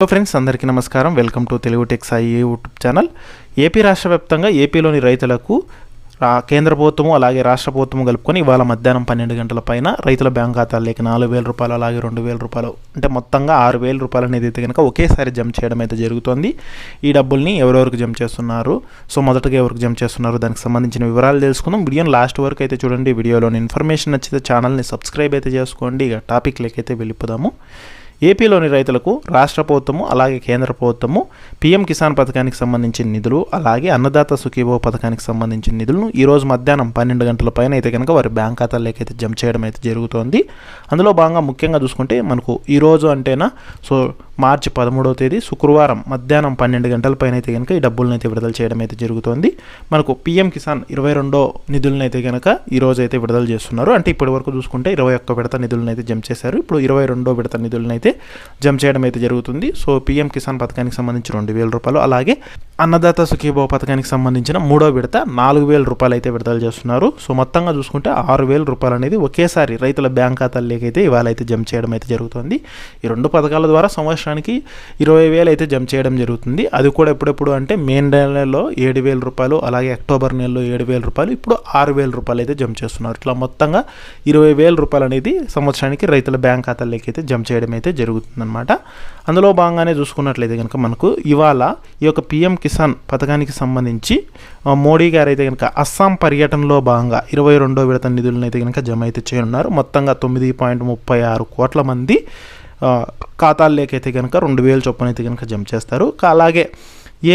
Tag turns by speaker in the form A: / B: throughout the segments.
A: Hello friends, అందరికీ నమస్కారం. Welcome to Telugu tech Sai YouTube channel. AP రాష్ట్ర వ్యాప్తంగా ఏపీలోని రైతులకు కేంద్ర ప్రభుత్వము అలాగే రాష్ట్ర ప్రభుత్వము కలుపుకొని ఇవాళ మధ్యాహ్నం 12 గంటల పైన రైతుల బ్యాంక్ ఖాతాల్లోకి 4,000 రూపాయలు అలాగే 2,000 రూపాయలు అంటే మొత్తంగా 6,000 రూపాయలు అనేది అయితే కనుక ఒకేసారి జమ చేయడం అయితే జరుగుతుంది. ఈ డబ్బుల్ని ఎవరెవరికి జమ చేస్తున్నారు, సో మొదటగా ఎవరికి జమ చేస్తున్నారు దానికి సంబంధించిన వివరాలు తెలుసుకుందాం. వీడియోని లాస్ట్ వరకు అయితే చూడండి. వీడియోలోని ఇన్ఫర్మేషన్ నచ్చితే ఛానల్ని సబ్స్క్రైబ్ అయితే చేసుకోండి. ఇక టాపిక్లోకి అయితే వెళ్ళిపోదాము. ఏపీలోని రైతులకు రాష్ట్ర ప్రభుత్వము అలాగే కేంద్ర ప్రభుత్వము పీఎం కిసాన్ పథకానికి సంబంధించిన నిధులు అలాగే అన్నదాత సుఖీభవ పథకానికి సంబంధించిన నిధులను ఈరోజు మధ్యాహ్నం 12 గంటల పైన అయితే కనుక వారి బ్యాంక్ ఖాతాల్లోకి అయితే జమ చేయడం అయితే జరుగుతోంది. అందులో భాగంగా ముఖ్యంగా చూసుకుంటే మనకు ఈరోజు అంటేనా సో మార్చి 13వ తేదీ శుక్రవారం మధ్యాహ్నం 12 గంటల పైన అయితే కనుక ఈ డబ్బులను అయితే విడుదల చేయడం అయితే జరుగుతోంది. మనకు పీఎం కిసాన్ 22వ నిధులను అయితే కనుక ఈరోజు అయితే విడుదల చేస్తున్నారు. అంటే ఇప్పటి వరకు చూసుకుంటే 21 విడత నిధులను అయితే జమ చేశారు. ఇప్పుడు 22వ విడత నిధులను అయితే జమ చేయడం అయితే జరుగుతుంది. సో పీఎం కిసాన్ పథకానికి సంబంధించి 2,000 రూపాయలు అలాగే అన్నదాత సుఖీభవ పథకానికి సంబంధించిన 3వ విడత 4,000 రూపాయలు అయితే విడుదల చేస్తున్నారు. సో మొత్తంగా చూసుకుంటే 6,000 రూపాయలు అనేది ఒకేసారి రైతుల బ్యాంక్ ఖాతాల్లోకి అయితే ఇవాళ అయితే జమ చేయడం అయితే జరుగుతుంది. ఈ రెండు పథకాల ద్వారా సంవత్సరానికి 20,000 అయితే జమ చేయడం జరుగుతుంది. అది కూడా ఎప్పుడెప్పుడు అంటే మే నెలలో 7,000 రూపాయలు అలాగే అక్టోబర్ నెలలో 7,000 రూపాయలు, ఇప్పుడు 6,000 రూపాయలు అయితే జమ చేస్తున్నారు. ఇట్లా మొత్తంగా 20,000 రూపాయలు అనేది సంవత్సరానికి రైతుల బ్యాంక్ ఖాతాల్లోకి అయితే జమ చేయడం అయితే జరుగుతుందన్నమాట. అందులో భాగంగానే చూసుకున్నట్లయితే కనుక మనకు ఇవాళ ఈ యొక్క పీఎం కిసాన్ పథకానికి సంబంధించి మోడీ గారు అయితే కనుక అస్సాం పర్యటనలో భాగంగా 22వ విడత నిధులను అయితే కనుక జమ అయితే చేయనున్నారు. మొత్తంగా 9.36 కోట్ల మంది ఖాతాల్లోకి అయితే కనుక 2,000 చొప్పున అయితే కనుక జమ చేస్తారు. అలాగే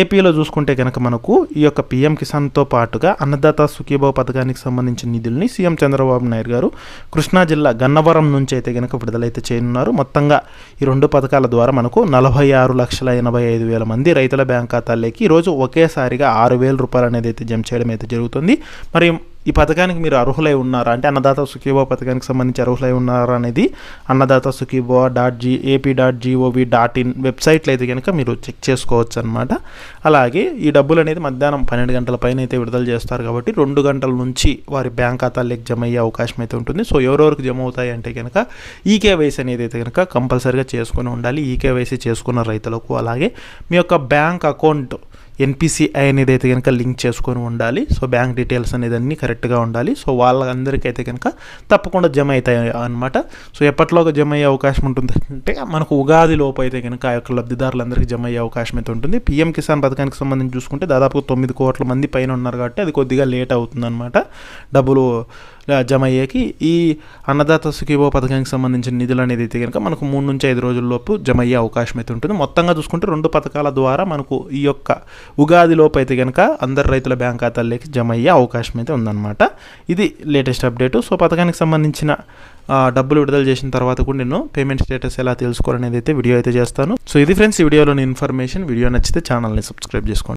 A: ఏపీలో చూసుకుంటే కనుక మనకు ఈ యొక్క పీఎం కిసాన్తో పాటుగా అన్నదాత సుఖీభవ పథకానికి సంబంధించిన నిధుల్ని సీఎం చంద్రబాబు నాయుడు గారు కృష్ణా జిల్లా గన్నవరం నుంచి అయితే కనుక విడుదలైతే చేయనున్నారు. మొత్తంగా ఈ రెండు పథకాల ద్వారా మనకు 46,85,000 మంది రైతుల బ్యాంక్ ఖాతాల్లోకి ఈరోజు ఒకేసారిగా 6,000 రూపాయలు అనేది అయితే జమ చేయడం అయితే జరుగుతుంది. మరి ఈ పథకానికి మీరు అర్హులై ఉన్నారా అంటే అన్నదాత సుఖీభవ పథకానికి సంబంధించి అర్హులై ఉన్నారా అనేది అన్నదాత సుఖీభవ AP.gov.in వెబ్సైట్లో అయితే కనుక మీరు చెక్ చేసుకోవచ్చు అనమాట. అలాగే ఈ డబ్బులు అనేది మధ్యాహ్నం 12 గంటల పైన అయితే విడుదల చేస్తారు కాబట్టి 2 గంటల నుంచి వారి బ్యాంక్ ఖాతాల్లోకి జమ అయ్యే అవకాశం అయితే ఉంటుంది. సో ఎవరెవరికి జమ అవుతాయి అంటే కనుక ఈకేవైసీ అనేది అయితే కనుక కంపల్సరీగా చేసుకుని ఉండాలి. ఈకేవైసీ చేసుకున్న రైతులకు అలాగే మీ యొక్క బ్యాంక్ అకౌంట్ NPCI అనేది అయితే కనుక లింక్ చేసుకొని ఉండాలి. సో బ్యాంక్ డీటెయిల్స్ అనేది అన్నీ కరెక్ట్గా ఉండాలి. సో వాళ్ళందరికీ అయితే కనుక తప్పకుండా జమ అవుతాయి అనమాట. సో ఎప్పటిలోగా జమ అయ్యే అవకాశం ఉంటుంది అంటే మనకు ఉగాది లోపు అయితే కనుక ఆ యొక్క లబ్ధిదారులందరికీ జమ అయ్యే అవకాశం అయితే ఉంటుంది. పీఎం కిసాన్ పథకానికి సంబంధించి చూసుకుంటే దాదాపు 9 కోట్ల మంది పైన ఉన్నారు కాబట్టి అది కొద్దిగా లేట్ అవుతుంది అనమాట డబ్బులు జమ అయ్యేకి. ఈ అన్నదాత సుఖీభవ పథకానికి సంబంధించిన నిధులు అనేది అయితే కనుక మనకు 3 నుంచి 5 రోజుల్లోపు జమ అయ్యే అవకాశం అయితే ఉంటుంది. మొత్తంగా చూసుకుంటే 2 పథకాల ద్వారా మనకు ఈ యొక్క ఉగాది లోపు అయితే కనుక అందరు రైతుల బ్యాంక్ ఖాతాల్లోకి జమ అయ్యే అవకాశం అయితే ఉందన్నమాట. ఇది లేటెస్ట్ అప్డేటు. సో పథకానికి సంబంధించిన డబ్బులు విడుదల చేసిన తర్వాత కూడా నేను పేమెంట్ స్టేటస్ ఎలా తెలుసుకోవాలనేది అయితే వీడియో అయితే చేస్తాను. సో ఇది ఫ్రెండ్స్ ఈ వీడియోలోని ఇన్ఫర్మేషన్. వీడియో నచ్చితే ఛానల్ని సబ్స్క్రైబ్ చేసుకోండి.